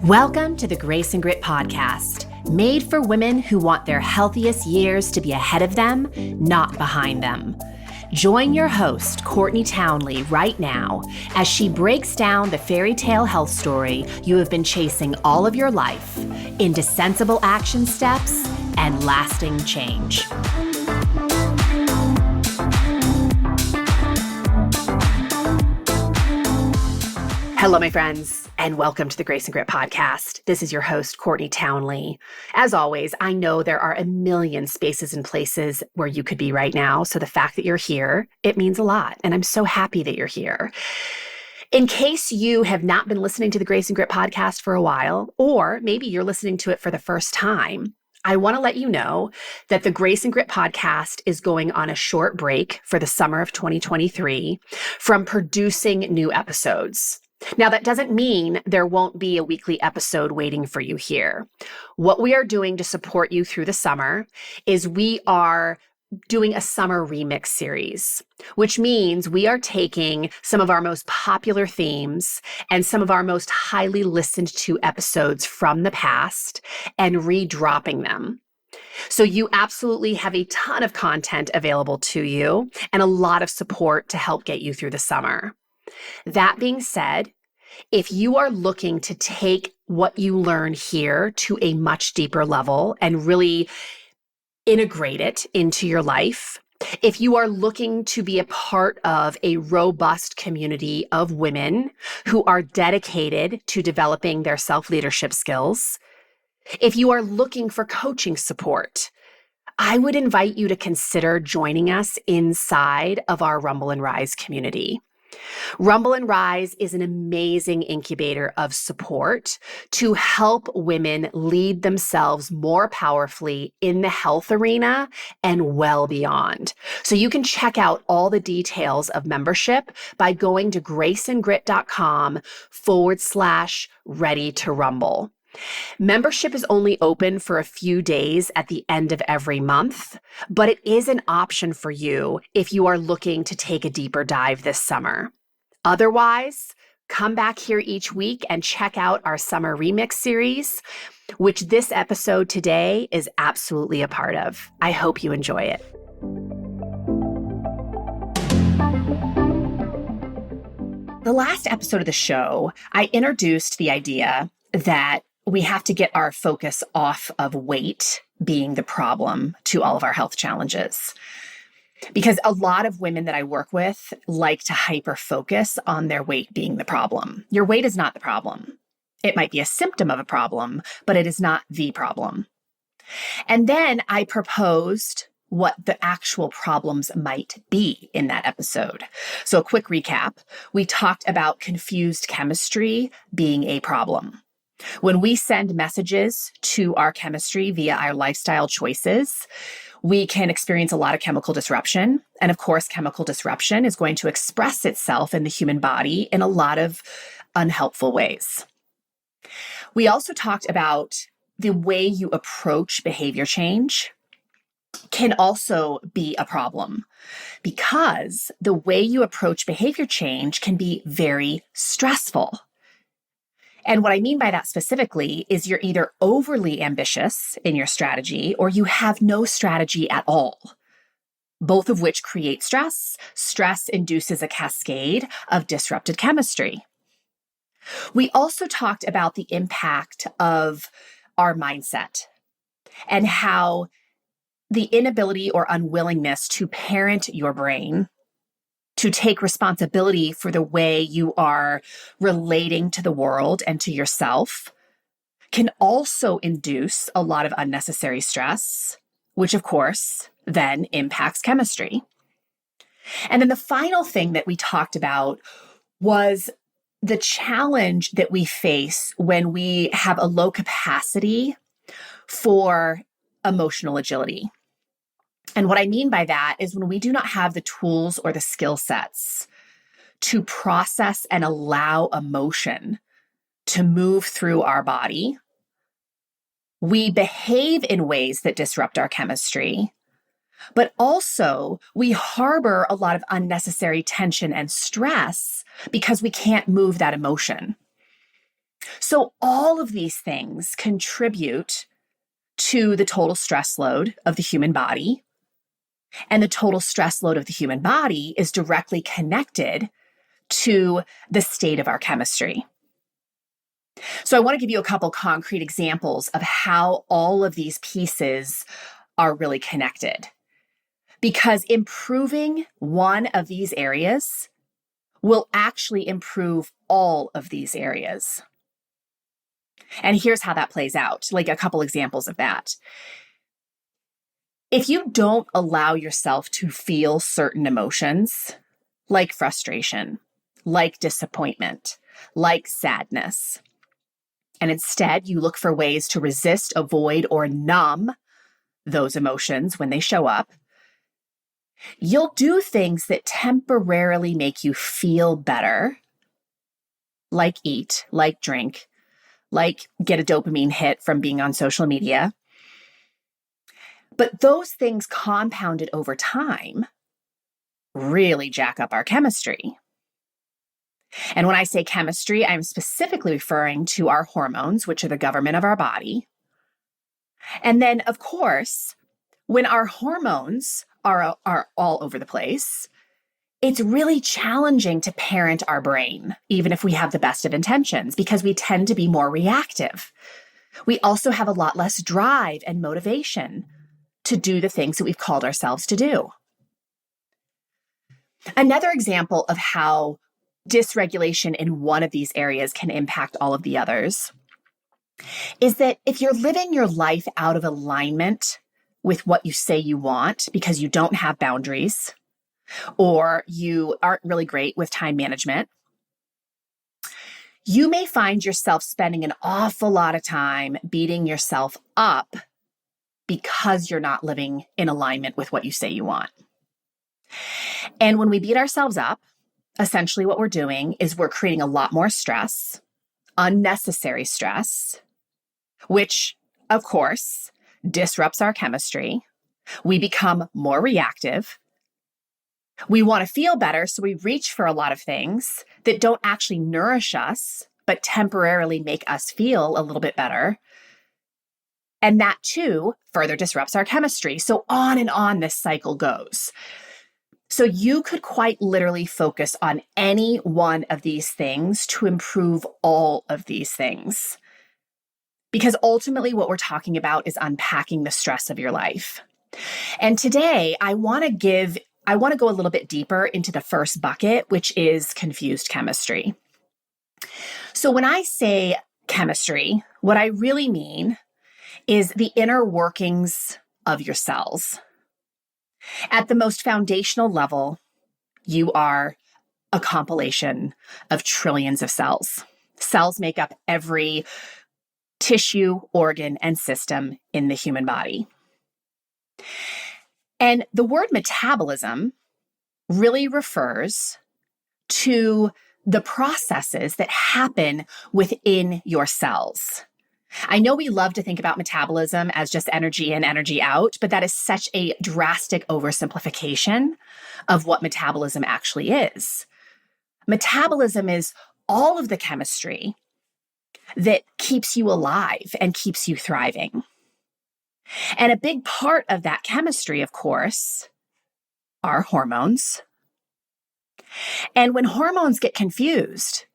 Welcome to the Grace and Grit podcast, made for women who want their healthiest years to be ahead of them, not behind them. Join your host, Courtney Townley, right now as she breaks down the fairy tale health story you have been chasing all of your life into sensible action steps and lasting change. Hello, my friends, and welcome to the Grace and Grit podcast. This is your host, Courtney Townley. As always, I know there are a million spaces and places where you could be right now, so the fact that you're here, it means a lot, and I'm so happy that you're here. In case you have not been listening to the Grace and Grit podcast for a while, or maybe you're listening to it for the first time, I want to let you know that the Grace and Grit podcast is going on a short break for the summer of 2023 from producing new episodes. Now, that doesn't mean there won't be a weekly episode waiting for you here. What we are doing to support you through the summer is we are doing a summer remix series, which means we are taking some of our most popular themes and some of our most highly listened to episodes from the past and redropping them. So you absolutely have a ton of content available to you and a lot of support to help get you through the summer. That being said, if you are looking to take what you learn here to a much deeper level and really integrate it into your life, if you are looking to be a part of a robust community of women who are dedicated to developing their self-leadership skills, if you are looking for coaching support, I would invite you to consider joining us inside of our Rumble and Rise community. Rumble and Rise is an amazing incubator of support to help women lead themselves more powerfully in the health arena and well beyond. So you can check out all the details of membership by going to graceandgrit.com/ready to rumble. Membership is only open for a few days at the end of every month, but it is an option for you if you are looking to take a deeper dive this summer. Otherwise, come back here each week and check out our summer remix series, which this episode today is absolutely a part of. I hope you enjoy it. The last episode of the show, I introduced the idea that we have to get our focus off of weight being the problem to all of our health challenges. Because a lot of women that I work with like to hyper-focus on their weight being the problem. Your weight is not the problem. It might be a symptom of a problem, but it is not the problem. And then I proposed what the actual problems might be in that episode. So a quick recap. We talked about confused chemistry being a problem. When we send messages to our chemistry via our lifestyle choices, we can experience a lot of chemical disruption. And of course, chemical disruption is going to express itself in the human body in a lot of unhelpful ways. We also talked about the way you approach behavior change can also be a problem because the way you approach behavior change can be very stressful. And what I mean by that specifically is you're either overly ambitious in your strategy or you have no strategy at all, both of which create stress. Stress induces a cascade of disrupted chemistry. We also talked about the impact of our mindset and how the inability or unwillingness to parent your brain, to take responsibility for the way you are relating to the world and to yourself, can also induce a lot of unnecessary stress, which of course then impacts chemistry. And then the final thing that we talked about was the challenge that we face when we have a low capacity for emotional agility. And what I mean by that is when we do not have the tools or the skill sets to process and allow emotion to move through our body, we behave in ways that disrupt our chemistry, but also we harbor a lot of unnecessary tension and stress because we can't move that emotion. So all of these things contribute to the total stress load of the human body. And the total stress load of the human body is directly connected to the state of our chemistry. So I want to give you a couple concrete examples of how all of these pieces are really connected. Because improving one of these areas will actually improve all of these areas. And here's how that plays out, like a couple examples of that. If you don't allow yourself to feel certain emotions, like frustration, like disappointment, like sadness, and instead you look for ways to resist, avoid, or numb those emotions when they show up, you'll do things that temporarily make you feel better, like eat, like drink, like get a dopamine hit from being on social media. But those things compounded over time really jack up our chemistry. And when I say chemistry, I'm specifically referring to our hormones, which are the government of our body. And then, of course, when our hormones are all over the place, it's really challenging to parent our brain, even if we have the best of intentions, because we tend to be more reactive. We also have a lot less drive and motivation to do the things that we've called ourselves to do. Another example of how dysregulation in one of these areas can impact all of the others is that if you're living your life out of alignment with what you say you want because you don't have boundaries or you aren't really great with time management, you may find yourself spending an awful lot of time beating yourself up because you're not living in alignment with what you say you want. And when we beat ourselves up, essentially what we're doing is we're creating a lot more stress, unnecessary stress, which, of course, disrupts our chemistry. We become more reactive. We want to feel better, so we reach for a lot of things that don't actually nourish us, but temporarily make us feel a little bit better. And that, too, further disrupts our chemistry. So on this cycle goes. So you could quite literally focus on any one of these things to improve all of these things. Because ultimately what we're talking about is unpacking the stress of your life. And today I want to go a little bit deeper into the first bucket, which is confused chemistry. So when I say chemistry, what I really mean is the inner workings of your cells. At the most foundational level, you are a compilation of trillions of cells. Cells make up every tissue, organ, and system in the human body. And the word metabolism really refers to the processes that happen within your cells. I know we love to think about metabolism as just energy in, energy out, but that is such a drastic oversimplification of what metabolism actually is. Metabolism is all of the chemistry that keeps you alive and keeps you thriving. And a big part of that chemistry, of course, are hormones. And when hormones get confused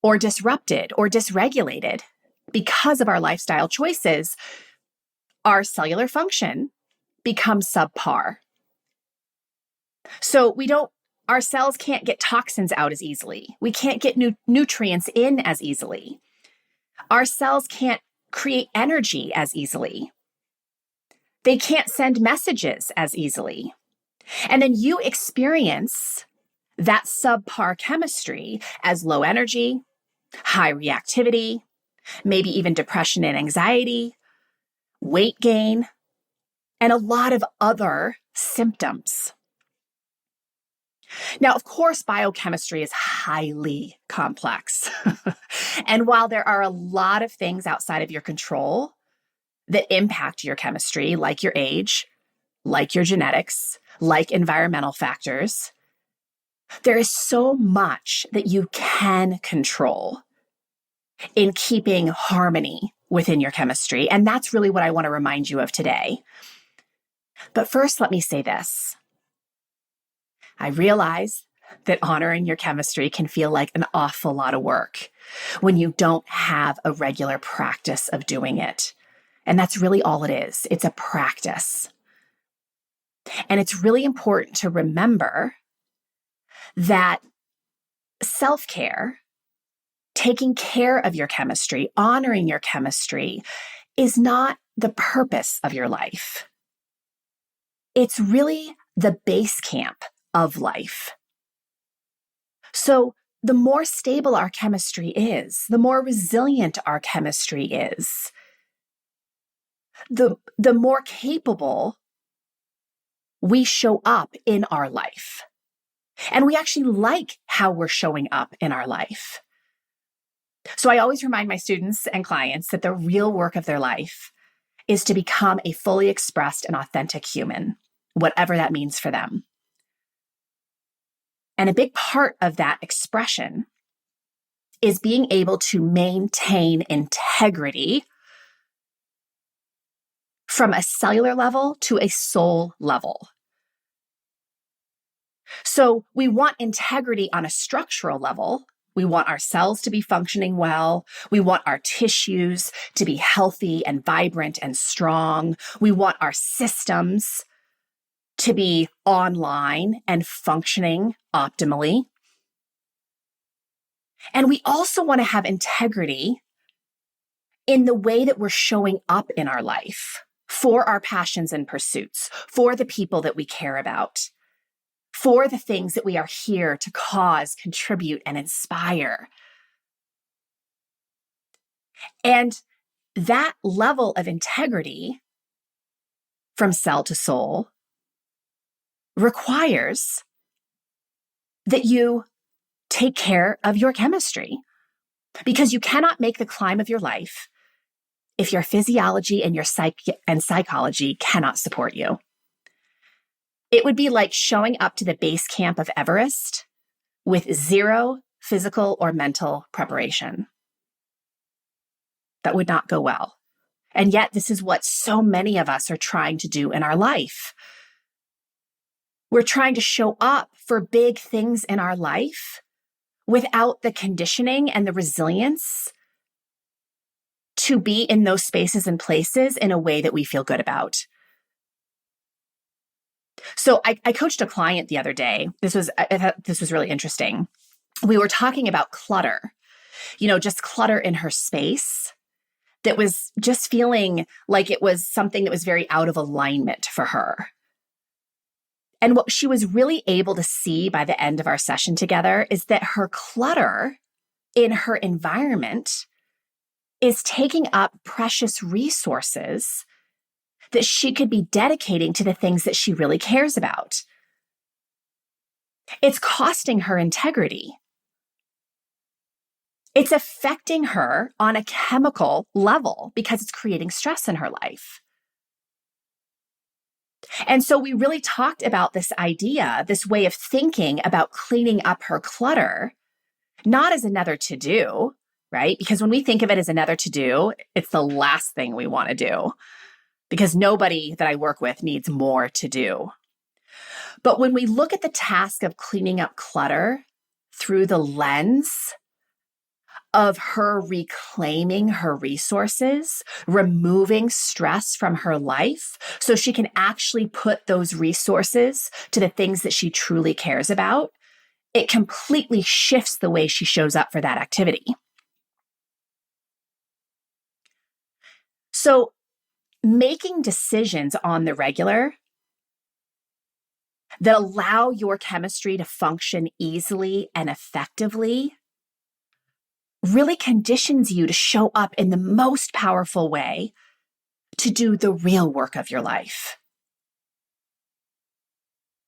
or disrupted or dysregulated because of our lifestyle choices, our cellular function becomes subpar. So our cells can't get toxins out as easily. We can't get nutrients in as easily. Our cells can't create energy as easily. They can't send messages as easily. And then you experience that subpar chemistry as low energy, high reactivity, maybe even depression and anxiety, weight gain, and a lot of other symptoms. Now, of course, biochemistry is highly complex. And while there are a lot of things outside of your control that impact your chemistry, like your age, like your genetics, like environmental factors, there is so much that you can control in keeping harmony within your chemistry. And that's really what I want to remind you of today. But first, let me say this. I realize that honoring your chemistry can feel like an awful lot of work when you don't have a regular practice of doing it. And that's really all it is. It's a practice. And it's really important to remember that self-care, taking care of your chemistry, honoring your chemistry, is not the purpose of your life. It's really the base camp of life. So the more stable our chemistry is, the more resilient our chemistry is, the more capable we show up in our life. And we actually like how we're showing up in our life. So I always remind my students and clients that the real work of their life is to become a fully expressed and authentic human, whatever that means for them. And a big part of that expression is being able to maintain integrity from a cellular level to a soul level. So we want integrity on a structural level. We want our cells to be functioning well. We want our tissues to be healthy and vibrant and strong. We want our systems to be online and functioning optimally. And we also want to have integrity in the way that we're showing up in our life for our passions and pursuits, for the people that we care about, for the things that we are here to cause, contribute, and inspire. And that level of integrity from cell to soul requires that you take care of your chemistry, because you cannot make the climb of your life if your physiology and your psychology cannot support you. It would be like showing up to the base camp of Everest with zero physical or mental preparation. That would not go well. And yet, this is what so many of us are trying to do in our life. We're trying to show up for big things in our life without the conditioning and the resilience to be in those spaces and places in a way that we feel good about. So I coached a client the other day. I thought this was really interesting. We were talking about clutter, just clutter in her space that was just feeling like it was something that was very out of alignment for her. And what she was really able to see by the end of our session together is that her clutter in her environment is taking up precious resources that she could be dedicating to the things that she really cares about. It's costing her integrity. It's affecting her on a chemical level because it's creating stress in her life. And so we really talked about this idea, this way of thinking about cleaning up her clutter, not as another to-do, right? Because when we think of it as another to-do, it's the last thing we want to do, because nobody that I work with needs more to do. But when we look at the task of cleaning up clutter through the lens of her reclaiming her resources, removing stress from her life so she can actually put those resources to the things that she truly cares about, it completely shifts the way she shows up for that activity. So making decisions on the regular that allow your chemistry to function easily and effectively really conditions you to show up in the most powerful way to do the real work of your life.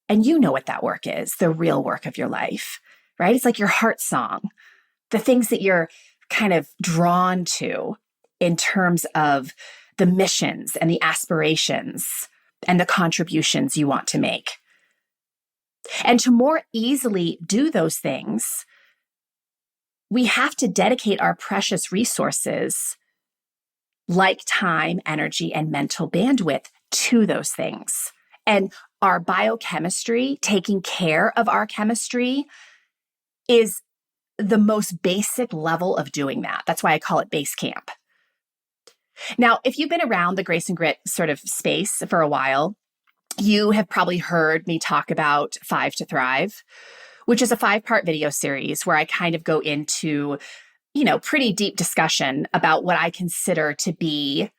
And you know what that work is, the real work of your life, right? It's like your heart song, the things that you're kind of drawn to in terms of the missions and the aspirations and the contributions you want to make. And to more easily do those things, we have to dedicate our precious resources like time, energy, and mental bandwidth to those things. And our biochemistry, taking care of our chemistry, is the most basic level of doing that. That's why I call it basecamp. Now, if you've been around the Grace and Grit sort of space for a while, you have probably heard me talk about 5 to Thrive, which is a 5-part video series where I kind of go into, pretty deep discussion about what I consider to be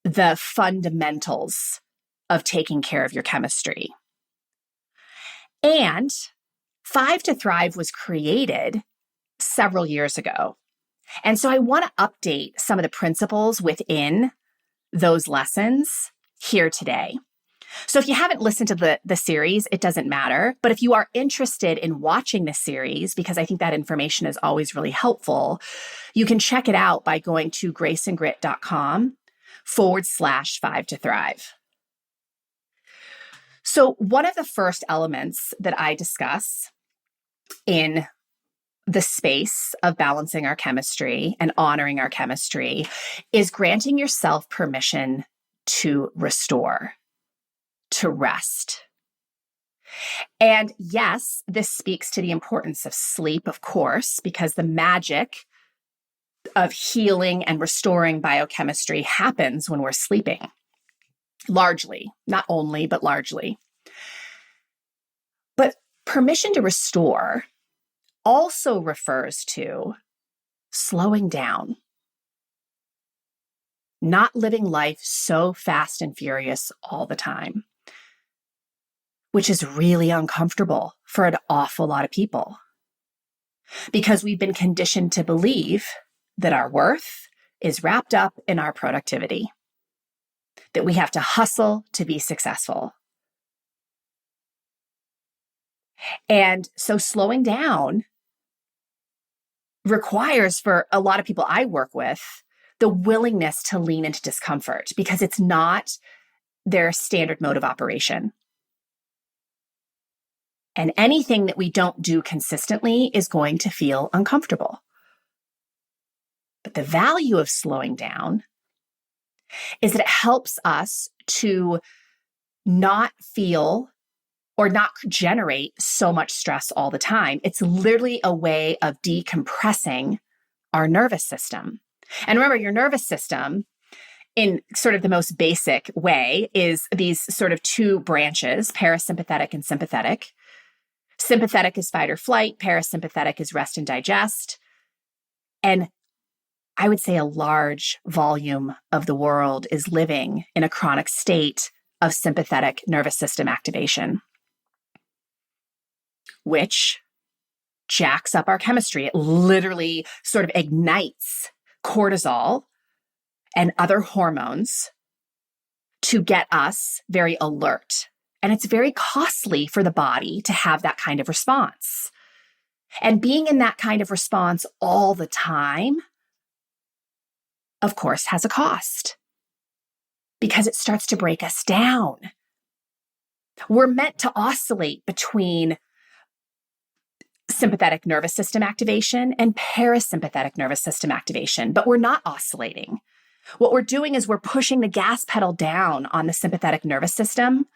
the fundamentals of taking care of your chemistry. And 5 to Thrive was created several years ago. And so I want to update some of the principles within those lessons here today. So if you haven't listened to the series, it doesn't matter. But if you are interested in watching the series, because I think that information is always really helpful, you can check it out by going to graceandgrit.com/5 to Thrive. So one of the first elements that I discuss in the space of balancing our chemistry and honoring our chemistry is granting yourself permission to restore, to rest. And yes, this speaks to the importance of sleep, of course, because the magic of healing and restoring biochemistry happens when we're sleeping. Largely, not only, but largely. But permission to restore also refers to slowing down, not living life so fast and furious all the time, which is really uncomfortable for an awful lot of people because we've been conditioned to believe that our worth is wrapped up in our productivity, that we have to hustle to be successful. And so slowing down requires, for a lot of people I work with, the willingness to lean into discomfort because it's not their standard mode of operation. And anything that we don't do consistently is going to feel uncomfortable. But the value of slowing down is that it helps us to not feel or not generate so much stress all the time. It's literally a way of decompressing our nervous system. And remember, your nervous system, in sort of the most basic way, is these sort of 2 branches, parasympathetic and sympathetic. Sympathetic is fight or flight, parasympathetic is rest and digest. And I would say a large volume of the world is living in a chronic state of sympathetic nervous system activation, which jacks up our chemistry. It literally sort of ignites cortisol and other hormones to get us very alert. And it's very costly for the body to have that kind of response. And being in that kind of response all the time, of course, has a cost because it starts to break us down. We're meant to oscillate between sympathetic nervous system activation and parasympathetic nervous system activation, but we're not oscillating. What we're doing is we're pushing the gas pedal down on the sympathetic nervous system,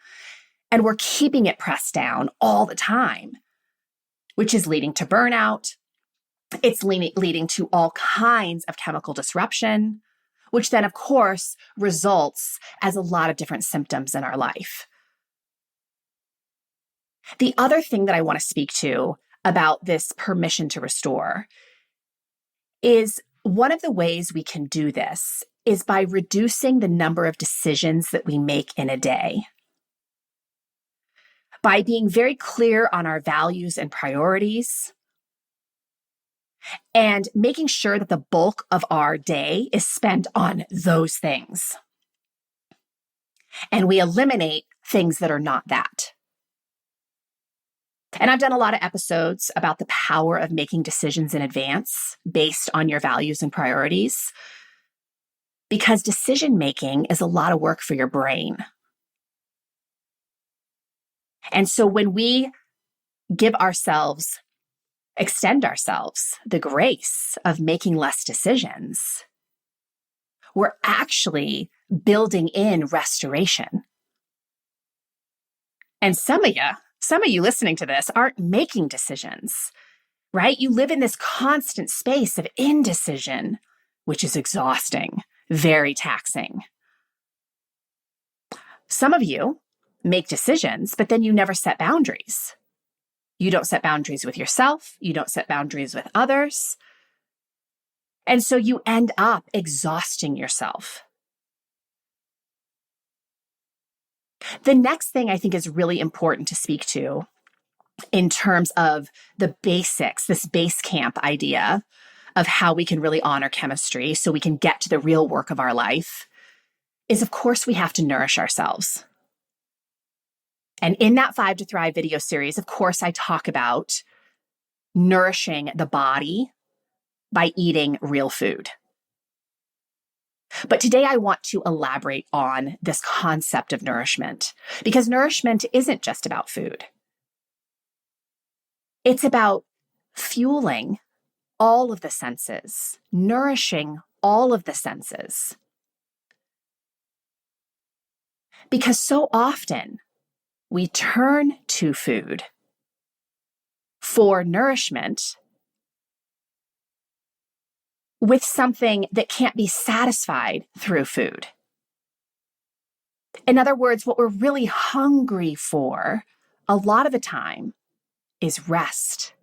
and we're keeping it pressed down all the time, which is leading to burnout. It's leading to all kinds of chemical disruption, which then, of course, results as a lot of different symptoms in our life. The other thing that I want to speak to about this permission to restore is one of the ways we can do this is by reducing the number of decisions that we make in a day. By being very clear on our values and priorities, and making sure that the bulk of our day is spent on those things. And we eliminate things that are not that. And I've done a lot of episodes about the power of making decisions in advance based on your values and priorities, because decision making is a lot of work for your brain. And so when we give ourselves extend ourselves the grace of making less decisions, we're actually building in restoration. And some of you listening to this aren't making decisions, right? You live in this constant space of indecision, which is exhausting, very taxing. Some of you make decisions, but then you never set boundaries. You don't set boundaries with yourself. You don't set boundaries with others. And so you end up exhausting yourself. The next thing I think is really important to speak to in terms of the basics, this base camp idea of how we can really honor chemistry so we can get to the real work of our life, is of course we have to nourish ourselves. And in that 5 to Thrive video series, of course, I talk about nourishing the body by eating real food. But today I want to elaborate on this concept of nourishment, because nourishment isn't just about food. It's about fueling all of the senses, nourishing all of the senses. Because so often we turn to food for nourishment with something that can't be satisfied through food. In other words, what we're really hungry for a lot of the time is rest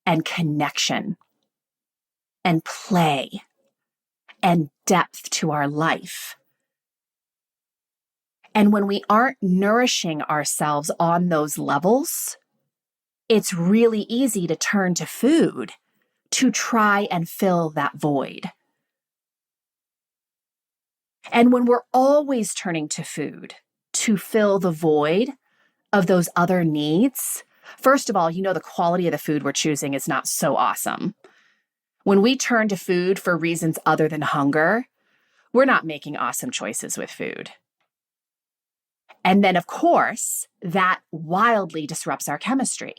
and connection and play and depth to our life. And when we aren't nourishing ourselves on those levels, it's really easy to turn to food to try and fill that void. And when we're always turning to food to fill the void of those other needs, first of all, the quality of the food we're choosing is not so awesome. When we turn to food for reasons other than hunger, we're not making awesome choices with food. And then, of course, that wildly disrupts our chemistry.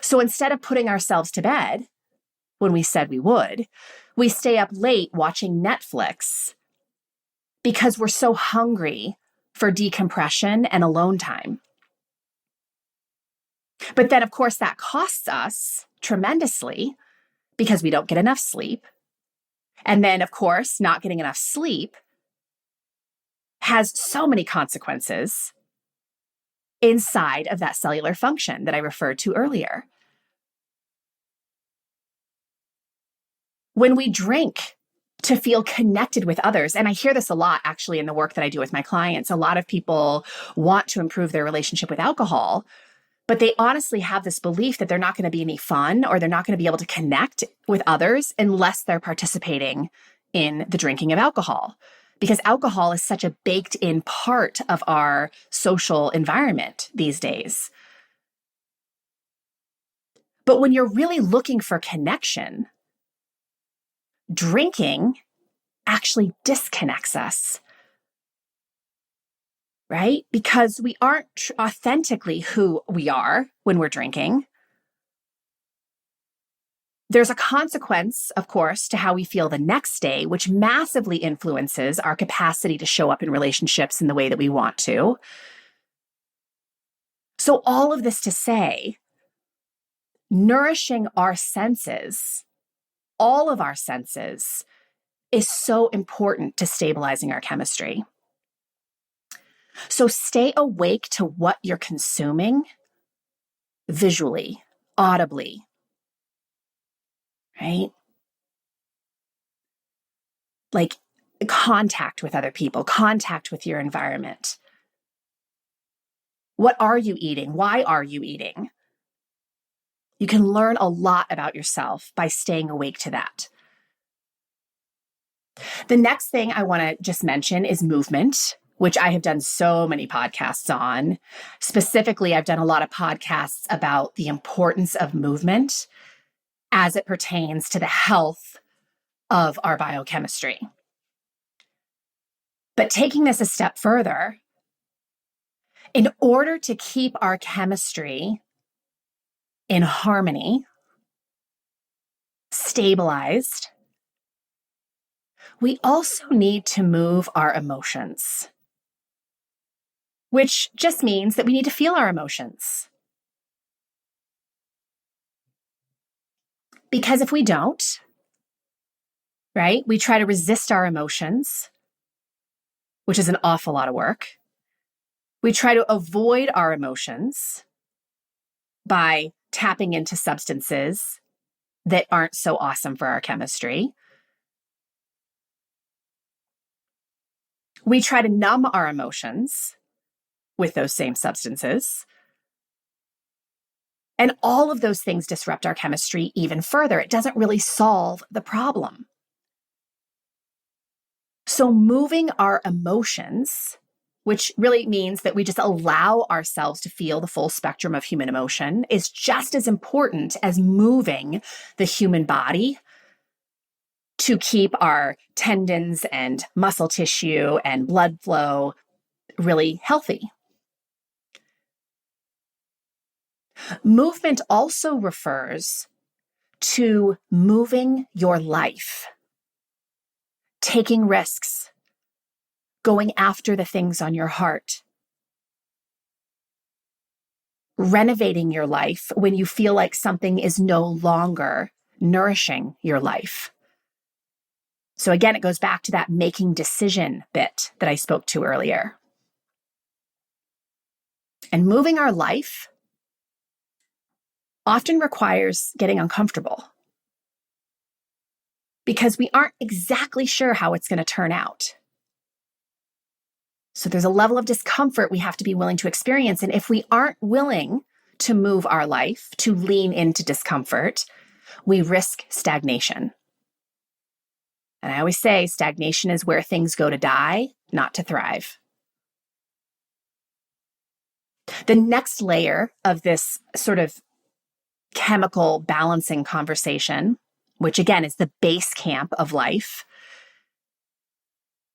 So instead of putting ourselves to bed when we said we would, we stay up late watching Netflix because we're so hungry for decompression and alone time. But then, of course, that costs us tremendously because we don't get enough sleep. And then, of course, not getting enough sleep has so many consequences inside of that cellular function that I referred to earlier. When we drink to feel connected with others, and I hear this a lot actually in the work that I do with my clients, a lot of people want to improve their relationship with alcohol, but they honestly have this belief that they're not going to be any fun or they're not going to be able to connect with others unless they're participating in the drinking of alcohol. Because alcohol is such a baked in part of our social environment these days. But when you're really looking for connection, drinking actually disconnects us, right? Because we aren't authentically who we are when we're drinking. There's a consequence, of course, to how we feel the next day, which massively influences our capacity to show up in relationships in the way that we want to. So all of this to say, nourishing our senses, all of our senses, is so important to stabilizing our chemistry. So stay awake to what you're consuming visually, audibly, right? Like contact with other people, contact with your environment. What are you eating? Why are you eating? You can learn a lot about yourself by staying awake to that. The next thing I want to just mention is movement, which I have done so many podcasts on. Specifically, I've done a lot of podcasts about the importance of movement as it pertains to the health of our biochemistry. But taking this a step further, in order to keep our chemistry in harmony, stabilized, we also need to move our emotions, which just means that we need to feel our emotions. Because if we don't, right, we try to resist our emotions, which is an awful lot of work. We try to avoid our emotions by tapping into substances that aren't so awesome for our chemistry. We try to numb our emotions with those same substances. And all of those things disrupt our chemistry even further. It doesn't really solve the problem. So moving our emotions, which really means that we just allow ourselves to feel the full spectrum of human emotion, is just as important as moving the human body to keep our tendons and muscle tissue and blood flow really healthy. Movement also refers to moving your life, taking risks, going after the things on your heart, renovating your life when you feel like something is no longer nourishing your life. So again, it goes back to that making decision bit that I spoke to earlier. And moving our life often requires getting uncomfortable because we aren't exactly sure how it's going to turn out. So there's a level of discomfort we have to be willing to experience. And if we aren't willing to move our life, to lean into discomfort, we risk stagnation. And I always say stagnation is where things go to die, not to thrive. The next layer of this sort of chemical balancing conversation, which again is the base camp of life,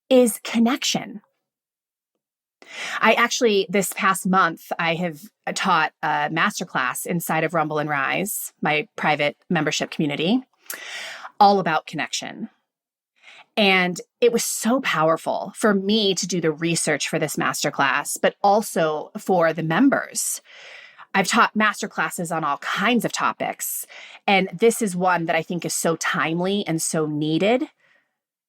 is connection. I actually, this past month, I have taught a masterclass inside of Rumble and Rise, my private membership community, all about connection. And it was so powerful for me to do the research for this masterclass, but also for the members. I've taught masterclasses on all kinds of topics, and this is one that I think is so timely and so needed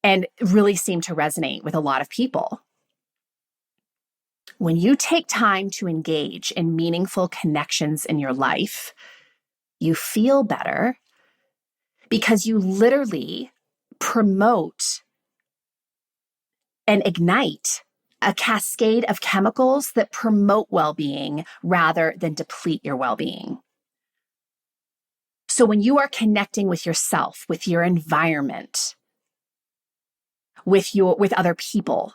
and really seemed to resonate with a lot of people. When you take time to engage in meaningful connections in your life, you feel better because you literally promote and ignite a cascade of chemicals that promote well-being rather than deplete your well-being. So when you are connecting with yourself, with your environment, with other people,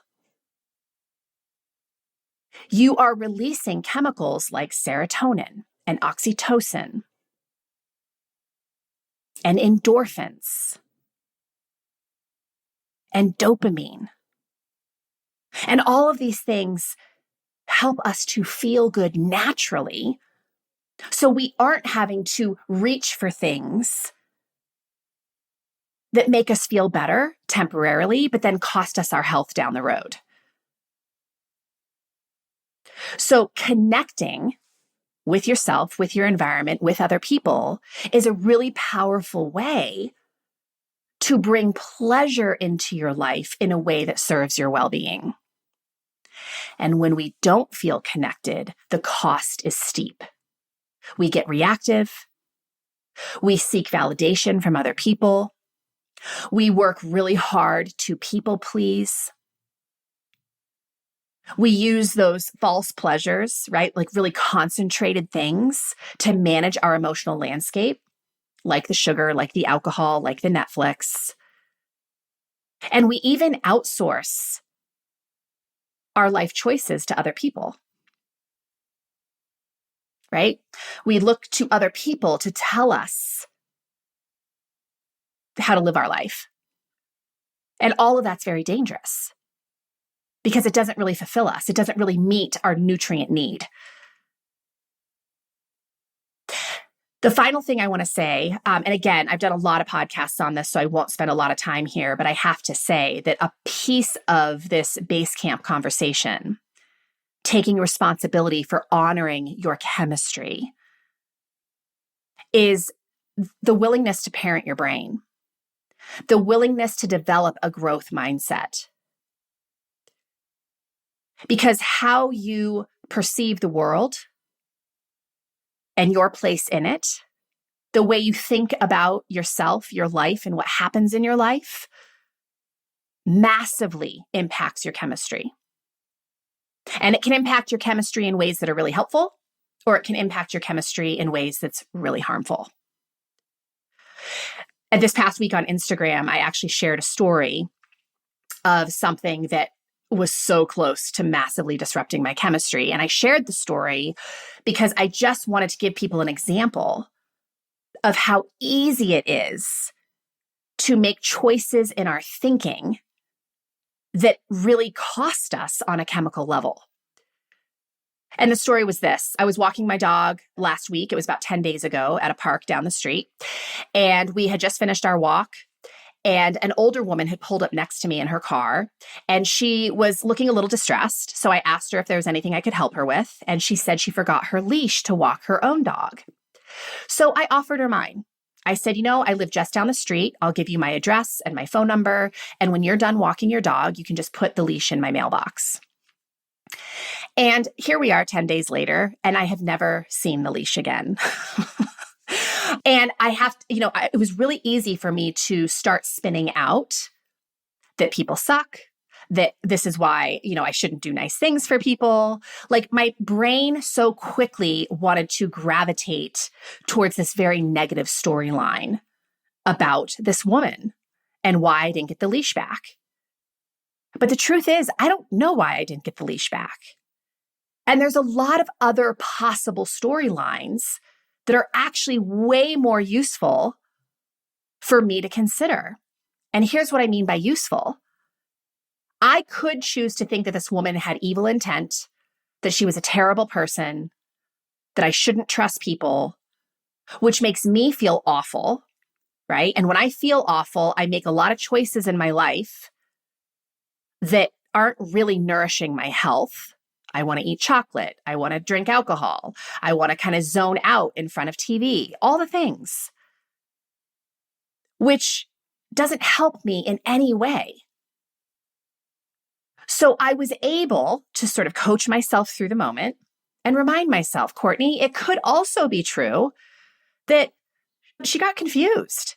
you are releasing chemicals like serotonin and oxytocin and endorphins and dopamine. And all of these things help us to feel good naturally. So we aren't having to reach for things that make us feel better temporarily, but then cost us our health down the road. So connecting with yourself, with your environment, with other people is a really powerful way to bring pleasure into your life in a way that serves your well-being. And when we don't feel connected, the cost is steep. We get reactive. We seek validation from other people. We work really hard to people please. We use those false pleasures, right? Like really concentrated things to manage our emotional landscape, like the sugar, like the alcohol, like the Netflix. And we even outsource our life choices to other people, right? We look to other people to tell us how to live our life. And all of that's very dangerous because it doesn't really fulfill us. It doesn't really meet our nutrient need. The final thing I want to say, and again, I've done a lot of podcasts on this, so I won't spend a lot of time here, but I have to say that a piece of this base camp conversation, taking responsibility for honoring your chemistry, is the willingness to parent your brain, the willingness to develop a growth mindset. Because how you perceive the world and your place in it, the way you think about yourself, your life, and what happens in your life massively impacts your chemistry. And it can impact your chemistry in ways that are really helpful, or it can impact your chemistry in ways that's really harmful. And this past week on Instagram, I actually shared a story of something that was so close to massively disrupting my chemistry. And I shared the story because I just wanted to give people an example of how easy it is to make choices in our thinking that really cost us on a chemical level. And the story was this. I was walking my dog last week. It was about 10 days ago at a park down the street. And we had just finished our walk. And an older woman had pulled up next to me in her car. And she was looking a little distressed. So I asked her if there was anything I could help her with. And she said she forgot her leash to walk her own dog. So I offered her mine. I said, I live just down the street. I'll give you my address and my phone number. And when you're done walking your dog, you can just put the leash in my mailbox. And here we are 10 days later, and I have never seen the leash again. And I have to, it was really easy for me to start spinning out that people suck, that this is why, I shouldn't do nice things for people. Like my brain so quickly wanted to gravitate towards this very negative storyline about this woman and why I didn't get the leash back. But the truth is, I don't know why I didn't get the leash back. And there's a lot of other possible storylines that are actually way more useful for me to consider. And here's what I mean by useful. I could choose to think that this woman had evil intent, that she was a terrible person, that I shouldn't trust people, which makes me feel awful, right? And when I feel awful, I make a lot of choices in my life that aren't really nourishing my health. I want to eat chocolate. I want to drink alcohol. I want to kind of zone out in front of TV, all the things, which doesn't help me in any way. So I was able to sort of coach myself through the moment and remind myself, Courtney, it could also be true that she got confused.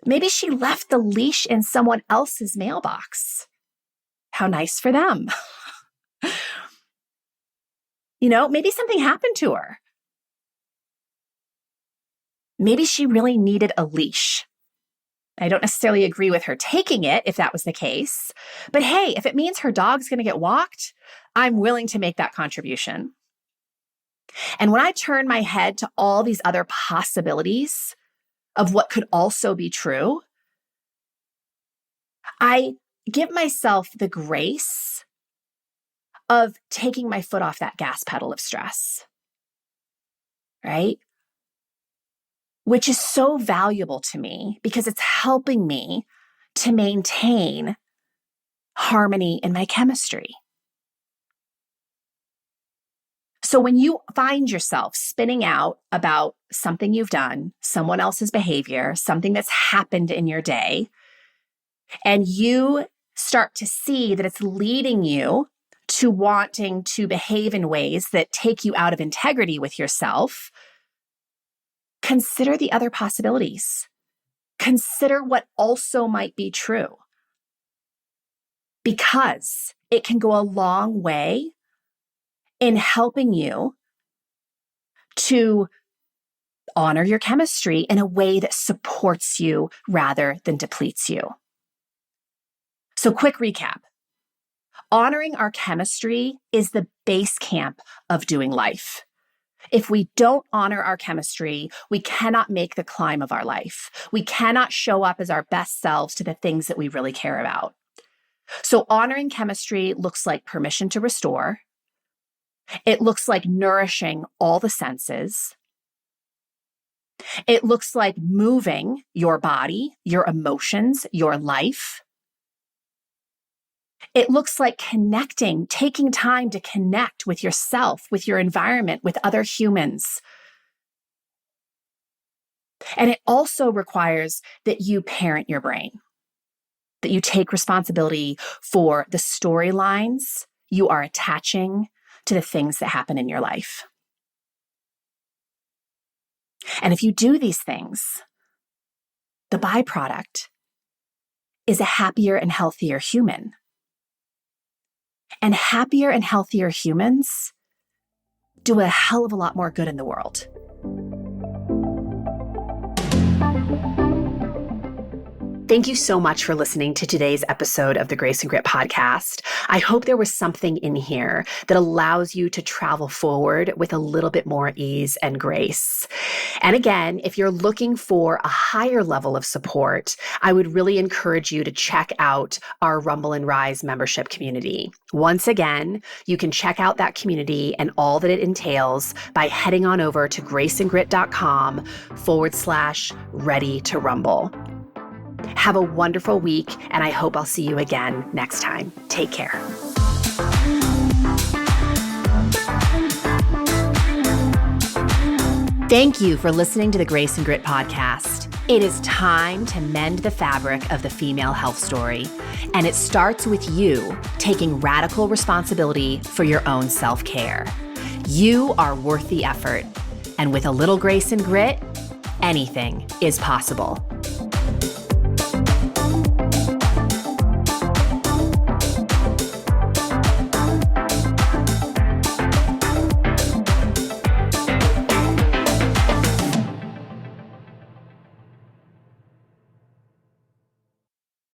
Maybe she left the leash in someone else's mailbox. How nice for them. Maybe something happened to her. Maybe she really needed a leash. I don't necessarily agree with her taking it if that was the case. But hey, if it means her dog's going to get walked, I'm willing to make that contribution. And when I turn my head to all these other possibilities of what could also be true, I give myself the grace of taking my foot off that gas pedal of stress, right? Which is so valuable to me because it's helping me to maintain harmony in my chemistry. So when you find yourself spinning out about something you've done, someone else's behavior, something that's happened in your day, and you start to see that it's leading you to wanting to behave in ways that take you out of integrity with yourself, consider the other possibilities. Consider what also might be true, because it can go a long way in helping you to honor your chemistry in a way that supports you rather than depletes you. So quick recap. Honoring our chemistry is the base camp of doing life. If we don't honor our chemistry, we cannot make the climb of our life. We cannot show up as our best selves to the things that we really care about. So honoring chemistry looks like permission to restore. It looks like nourishing all the senses. It looks like moving your body, your emotions, your life. It looks like connecting, taking time to connect with yourself, with your environment, with other humans. And it also requires that you parent your brain, that you take responsibility for the storylines you are attaching to the things that happen in your life. And if you do these things, the byproduct is a happier and healthier human. And happier and healthier humans do a hell of a lot more good in the world. Thank you so much for listening to today's episode of the Grace and Grit podcast. I hope there was something in here that allows you to travel forward with a little bit more ease and grace. And again, if you're looking for a higher level of support, I would really encourage you to check out our Rumble and Rise membership community. Once again, you can check out that community and all that it entails by heading on over to graceandgrit.com/ready to rumble. Have a wonderful week, and I hope I'll see you again next time. Take care. Thank you for listening to the Grace and Grit podcast. It is time to mend the fabric of the female health story, and it starts with you taking radical responsibility for your own self-care. You are worth the effort, and with a little grace and grit, anything is possible.